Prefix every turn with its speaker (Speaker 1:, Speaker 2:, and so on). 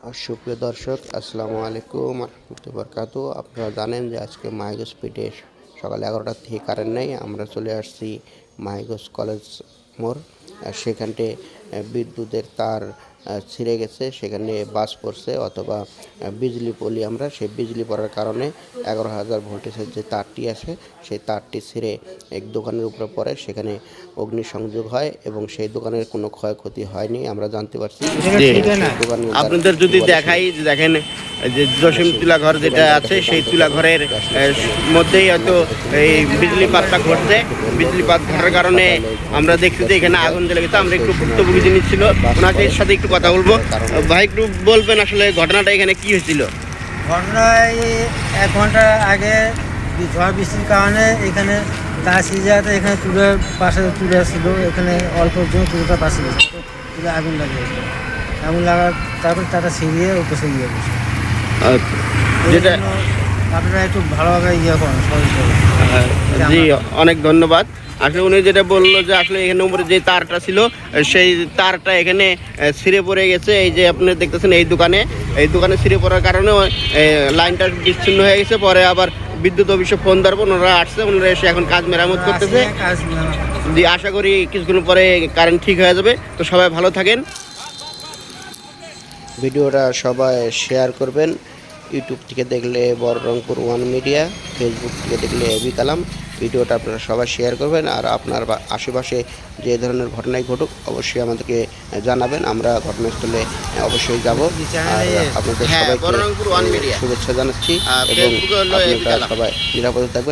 Speaker 1: সুপ্রিয় দর্শক, আসসালামু আলাইকুম রহমতুল্লাহি বারাকাতুহু। আপনারা জানেন যে আজকে মাইগস পিঠে সকাল 11টা থেকে কারেন্ট নেই। আমরা চলে আসছি মাইগস কলেজ মোড়। সেখানটে বিদ্যুতের তার ছিঁড়ে গেছে, সেখানে বাস পড়ছে অথবা বিজলি বলি আমরা। সেই বিজলি পড়ার কারণে 11,000 ভোল্টেজের যে তারটি আছে সেই তারটি ছিঁড়ে এক দোকানের উপরে পড়ে, সেখানে অগ্নিসংযোগ হয় এবং সেই দোকানের কোনো ক্ষয়ক্ষতি হয়নি আমরা জানতে পারছি।
Speaker 2: আপনাদের যদি দেখাই, দেখেন যে জসিম তুলাঘর যেটা আছে সেই তুলাঘরের মধ্যেই হয়তো এই বিজলিপাতটা ঘটছে। বিজলিপাত ঘটার কারণে আমরা দেখছি যে এখানে আগুন জ্বলে গেছে। আমরা একটু ভুক্তভোগী জিনিস ছিল, ওনাদের সাথে একটু কথা বলবো। ভাই একটু বলবেন আসলে ঘটনাটা এখানে কি হয়েছিল?
Speaker 3: ঘটনায় 1 ঘন্টা আগে ঝড় বৃষ্টির কারণে এখানে তার সিজাতে এখানে তুলের পাশে তুলে ছিল, এখানে অল্প জন্য তুলটা পাশে গেছে, তুলে আগুন লাগিয়েছে। আগুন লাগার তারপর তারা ছিঁড়িয়ে উপসে গিয়ে গেছে।
Speaker 2: যেটা
Speaker 3: আপনারা একটু ভালোভাবে করেন
Speaker 2: জি, অনেক ধন্যবাদ। আসলে উনি যেটা বললো যে আসলে এখানে উপরে যে তারটা ছিল সেই তারটা এখানে ছিঁড়ে পড়ে গেছে। এই যে আপনি দেখতেছেন এই দোকানে ছিঁড়ে পড়ার কারণে লাইনটা বিচ্ছিন্ন হয়ে গেছে। পরে আবার বিদ্যুৎ অফিসে ফোন দেওয়ার পর ওনারা আসছে, ওনারা এসে এখন কাজ মেরামত করতেছে। জি, আশা করি কিছুক্ষণ পরে কারেন্ট ঠিক হয়ে যাবে। তো সবাই ভালো থাকেন।
Speaker 1: ভিডিওটা সবাই শেয়ার করবেন। ইউটিউব থেকে দেখলে বহরমপুর ওয়ান মিডিয়া, ফেসবুক থেকে দেখলে এবি কালাম। ভিডিওটা আপনারা সবাই শেয়ার করবেন, আর আপনার আশেপাশে যে ধরনের ঘটনাই ঘটুক অবশ্যই আমাদেরকে জানাবেন। আমরা ঘটনাস্থলে অবশ্যই যাব। আর আপনাদের সবাইকে শুভেচ্ছা জানাচ্ছি এবং আপনারা সবাই নিরাপদে থাকবেন।